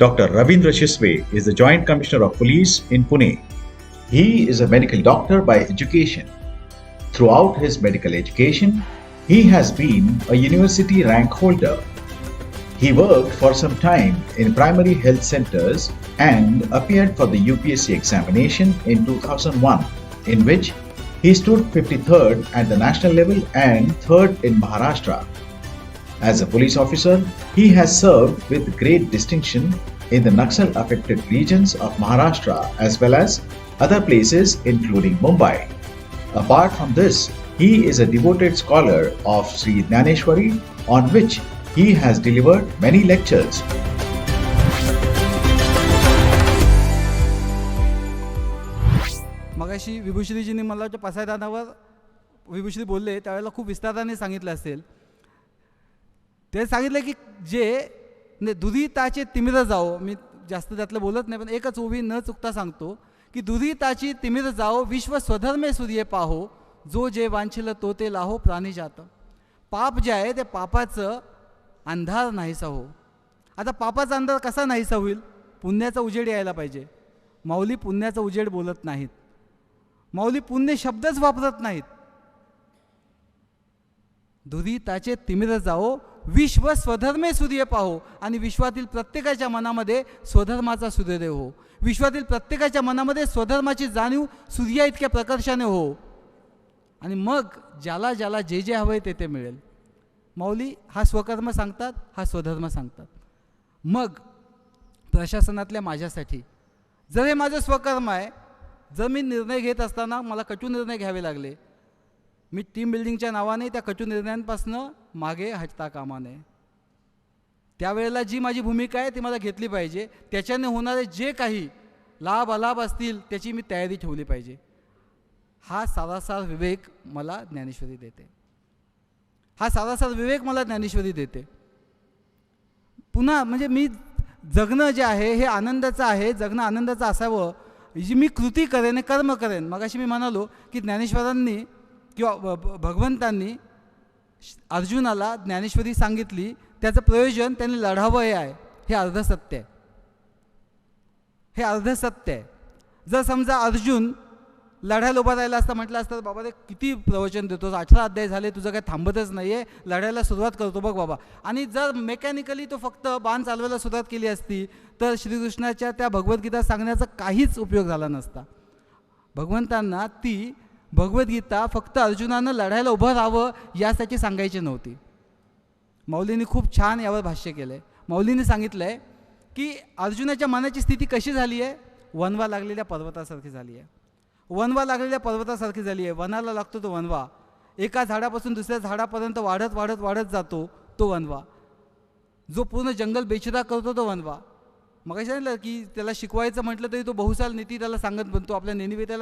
Dr. Ravindra Shisave is the Joint Commissioner of Police in Pune. He is a medical doctor by education. Throughout his medical education, he has been a university rank holder. He worked for some time in primary health centers and appeared for the UPSC examination in 2001, in which he stood 53rd at the national level and 3rd in Maharashtra. As a police officer, he has served with great distinction in the Naxal-affected regions of Maharashtra as well as other places including Mumbai. Apart from this, he is a devoted scholar of Shri Dnyaneshwari, on which he has delivered many lectures. मगाशी विभूषणीजींनी मला वाटतं पासायदानावर विभूषणी बोलले त्यावेळेला खूप विस्ताराने सांगितलं असेल. ते सांगितलं की जे दुरिताचे तिमिर जाओ, मी जास्त त्यातलं बोलत नाही पण एकच उभी न चुकता सांगतो की दुरिताची तिमिर जाओ विश्व स्वधर्मे सूर्य पाहो, जो जे वांछिल तो ते लाहो प्राणी जात. पाप जे आहे ते पापाचं अंधार नाहीसा हो. आता पापाचा अंधार कसा नाहीसा होईल? पुण्याचा उजेड यायला पाहिजे. माऊली पुण्याचा उजेड बोलत नाहीत, माऊली पुण्य शब्दच वापरत नाहीत. दुरिताचे तिमिर जाओ विश्व स्वधर्मे सूर्य पाहो, आणि विश्वातील प्रत्येकाच्या मनामध्ये स्वधर्माचा सूर्योदय हो. विश्वातील प्रत्येकाच्या मनामध्ये स्वधर्माची जाणीव सूर्या इतक्या प्रकर्षाने हो, आणि मग ज्याला ज्याला जे जे हवंय ते ते मिळेल. माऊली हा स्वकर्म सांगतात, हा स्वधर्म सांगतात. मग प्रशासनातल्या माझ्यासाठी जर हे माझं स्वकर्म आहे, जर मी निर्णय घेत असताना मला कटू निर्णय घ्यावे लागले, मी टीम बिल्डिंगच्या नावाने त्या कटू निर्णयांपासून मागे हटता कामा नये. त्यावेळेला जी माझी भूमिका आहे ती मला घेतली पाहिजे. त्याच्याने होणारे जे काही लाभ अलाभ असतील त्याची मी तयारी ठेवली पाहिजे. हा सारासार विवेक मला ज्ञानेश्वरी देते. हा सारासार विवेक मला ज्ञानेश्वरी देते. पुन्हा म्हणजे मी जगणं जे आहे हे आनंदाचं आहे, जगणं आनंदाचं असावं. जी मी कृती करेन, कर्म करेन. मगाशी मी म्हणालो की ज्ञानेश्वरांनी किंवा भगवंतांनी अर्जुनाला ज्ञानेश्वरी सांगितली, त्याचं प्रयोजन त्यांनी लढावं हे आहे. हे अर्धसत्य आहे, हे अर्धसत्य आहे. जर समजा अर्जुन लढायला उभा राहिला असता, म्हटलं असतं बाबा ते किती प्रवचन देतोस, 18 अध्याय झाले, तुझं काही थांबतच नाही आहे, लढायला सुरुवात करतो बघ बाबा. आणि जर मेकॅनिकली तो फक्त बाण चालवायला सुरुवात केली असती तर श्रीकृष्णाच्या त्या भगवद्गीता सांगण्याचा काहीच उपयोग झाला नसता. भगवंतांना ती भगवद्गीता फक्त अर्जुनानं लढायला उभं राहावं यासाठी सांगायची नव्हती. माऊलींनी खूप छान यावर भाष्य केलं आहे. माऊलींनी सांगितलं आहे की अर्जुनाच्या मनाची स्थिती कशी झाली आहे? वनवा लागलेल्या पर्वतासारखी झाली आहे. वनवा लागलेल्या पर्वतासारखी झाली आहे. वनाला लागतो तो वनवा, एका झाडापासून दुसऱ्या झाडापर्यंत वाढत वाढत वाढत जातो तो वनवा. जो पूर्ण जंगल बेचिदा करतो तो वनवा. मग काय सांगितलं की त्याला शिकवायचं म्हटलं तरी तो बहुसाल नीती त्याला सांगत बनतो. आपल्या नेनिवेला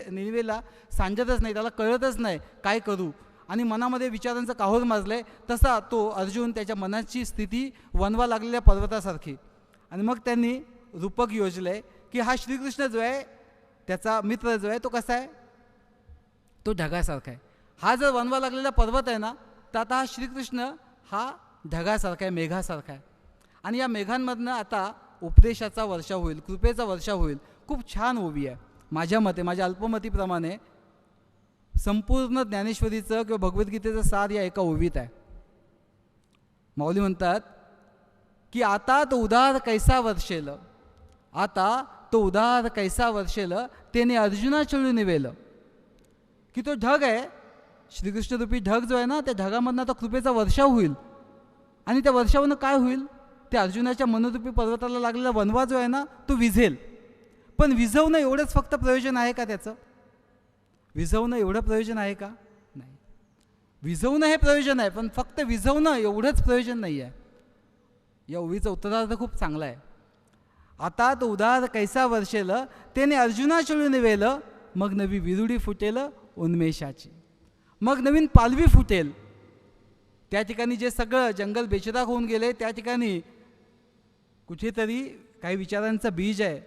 नेनिवेला सांगतच नाही, त्याला कळतच नाही काय करू, आणि मनामध्ये विचारांचा काहोर माजलाय. तसा तो अर्जुन, त्याच्या मनाची स्थिती वनवा लागलेल्या पर्वतासारखी. आणि मग त्यांनी रूपक योजलं आहे की हा श्रीकृष्ण जो आहे, त्याचा मित्र जो आहे तो कसा आहे? तो ढगासारखा आहे. हा जर वनवा लागलेला पर्वत आहे ना, तर आता हा श्रीकृष्ण हा ढगासारखा आहे, मेघासारखा आहे. आणि या मेघांमधनं आता उपदेशाचा वर्षा होईल, कृपेचा वर्षा होईल. खूप छान ओवी आहे. माझ्या मते, माझ्या अल्पमतीप्रमाणे संपूर्ण ज्ञानेश्वरीचं किंवा भगवद्गीतेचं सार या एका ओवीत आहे. माऊली म्हणतात की आता तो उदार कैसा वर्षेल, आता तो उदार कैसा वर्षेल, त्याने अर्जुना चळू निवेल. की तो ढग आहे, श्रीकृष्ण रूपी ढग जो आहे ना, त्या ढगामधनं आता कृपेचा वर्षा होईल. आणि त्या वर्षावरनं काय होईल? त्या अर्जुनाच्या मनोरूपी पर्वताला लागलेला वनवा जो आहे ना तो विझेल. पण विझवणं एवढंच फक्त प्रयोजन आहे का त्याचं? विझवणं एवढं प्रयोजन आहे का? नाही. विझवणं हे प्रयोजन आहे, पण फक्त विझवणं एवढंच प्रयोजन नाही आहे. या ओवीचा उत्तरार्थ खूप चांगला आहे. आता तो उदार कैसा वर्षेल, त्याने अर्जुना चळू निवेल, मग नवी विरुडी फुटेल उन्मेषाची. मग नवीन पालवी फुटेल. त्या ठिकाणी जे सगळं जंगल बेचिराख होऊन गेले, त्या ठिकाणी कुठेतरी काही विचारांचं बीज आहे,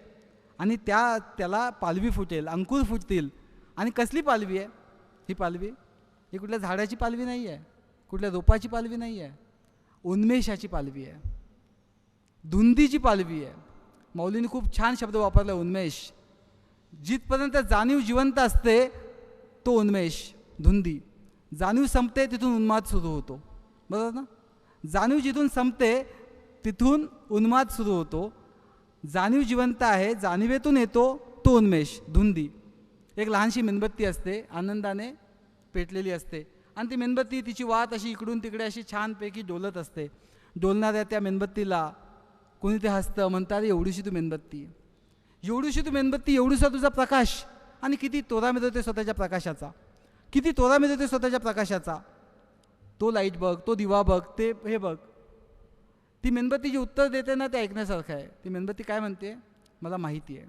आणि त्याला पालवी फुटेल, अंकुर फुटतील. आणि कसली पालवी आहे ही पालवी? ही कुठल्या झाडाची पालवी नाही आहे, कुठल्या रोपाची पालवी नाही आहे, उन्मेषाची पालवी आहे. धुंदीची पालवी आहे. मौलींनी खूप छान शब्द वापरला, उन्मेष. जिथपर्यंत जाणीव जिवंत असते तो उन्मेष, धुंदी. जाणीव संपते तिथून उन्माद सुरू होतो, बरोबर ना? जाणीव जिथून संपते तिथून उन्माद सुरू होतो. जाणीव जिवंत आहे, जाणीवेतून येतो तो उन्मेष, धुंदी. एक लहानशी मेणबत्ती असते, आनंदाने पेटलेली असते, आणि ती मेणबत्ती तिची वात अशी इकडून तिकडे अशी छानपैकी डोलत असते. डोलणाऱ्या त्या मेणबत्तीला कोणी ते हसतं, म्हणतात एवढीशी तू मेणबत्ती, एवढीशी तू मेणबत्ती, एवढूसा तुझा प्रकाश, आणि किती तोरा मिळवते स्वतःच्या प्रकाशाचा, किती तोरा मिळवते स्वतःच्या प्रकाशाचा. तो लाईट बघ, तो दिवा बघ, ते हे बघ. ती मेणबत्ती जी उत्तर देते ना, ते ऐकण्यासारखं आहे. ती मेणबत्ती काय म्हणते? मला माहिती आहे,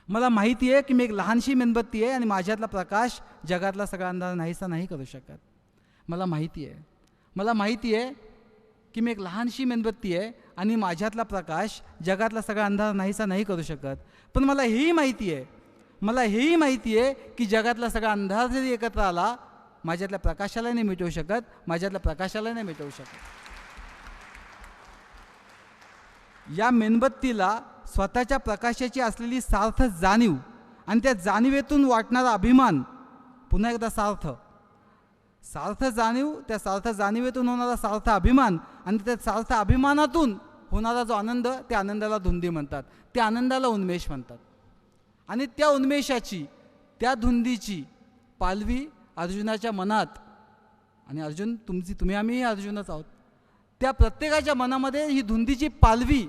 मला माहिती आहे की मी एक लहानशी मेणबत्ती आहे आणि माझ्यातला प्रकाश जगातला सगळा अंधार नाहीसा नाही करू शकत. मला माहिती आहे, मला माहिती आहे की मी एक लहानशी मेणबत्ती आहे आणि माझ्यातला प्रकाश जगातला सगळा अंधार नाहीसा नाही करू शकत. पण मला हेही माहिती आहे, मला हेही माहिती आहे की जगातला सगळा अंधार जरी एकत्र आला, माझ्यातल्या प्रकाशाला नाही मिटवू शकत, माझ्यातल्या प्रकाशाला नाही मिटवू शकत. या मेणबत्तीला स्वतःच्या प्रकाशाची असलेली सार्थ जाणीव आणि त्या जाणीवेतून वाटणारा अभिमान, पुन्हा एकदा सार्थ, सार्थ जाणीव, त्या सार्थ जाणीवेतून होणारा सार्थ अभिमान, आणि त्या सार्थ अभिमानातून होणारा जो आनंद, त्या आनंदाला धुंदी म्हणतात, त्या आनंदाला उन्मेष म्हणतात. आणि त्या उन्मेषाची, त्या धुंदीची पालवी अर्जुनाच्या मनात, आणि अर्जुन तुम्ही आम्ही अर्जुनच आहोत, त्या प्रत्येकाच्या मनामध्ये ही धुंदीची पालवी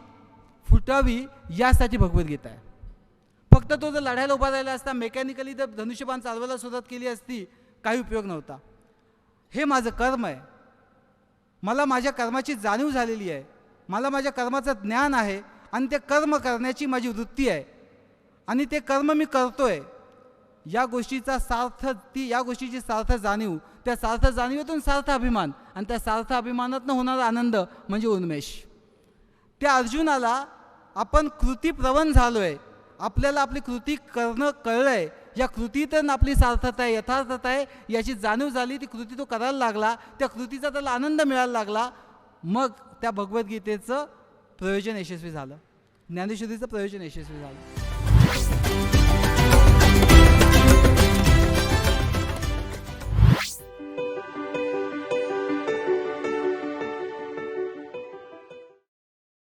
फुटावी यासाठी भगवद्गीता आहे. फक्त तो जर लढायला उभा राहिला असता, मेकॅनिकली जर धनुष्यबाण चालवायला सुरुवात केली असती, काही उपयोग नव्हता. हे माझं कर्म आहे, मला माझ्या कर्माची जाणीव झालेली आहे, मला माझ्या कर्माचं ज्ञान आहे, आणि ते कर्म करण्याची माझी वृत्ती आहे, आणि ते कर्म मी करतोय, या गोष्टीचा सार्थ, या गोष्टीची सार्थ जाणीव, त्या सार्थ जाणीवेतून सार्थ अभिमान, आणि त्या सार्थ अभिमानातून होणारा आनंद म्हणजे उन्मेष. त्या अर्जुनाला आपण कृतीप्रवण झालो आहे, आपल्याला आपली कृती करणं कळलं आहे, या कृतीतून आपली सार्थता आहे, यथार्थता आहे याची जाणीव झाली, ती कृती तो करायला लागला, त्या कृतीचा त्याला आनंद मिळायला लागला. मग त्या भगवद्गीतेचं प्रयोजन यशस्वी झालं, ज्ञानेश्वरीचं प्रयोजन यशस्वी झालं.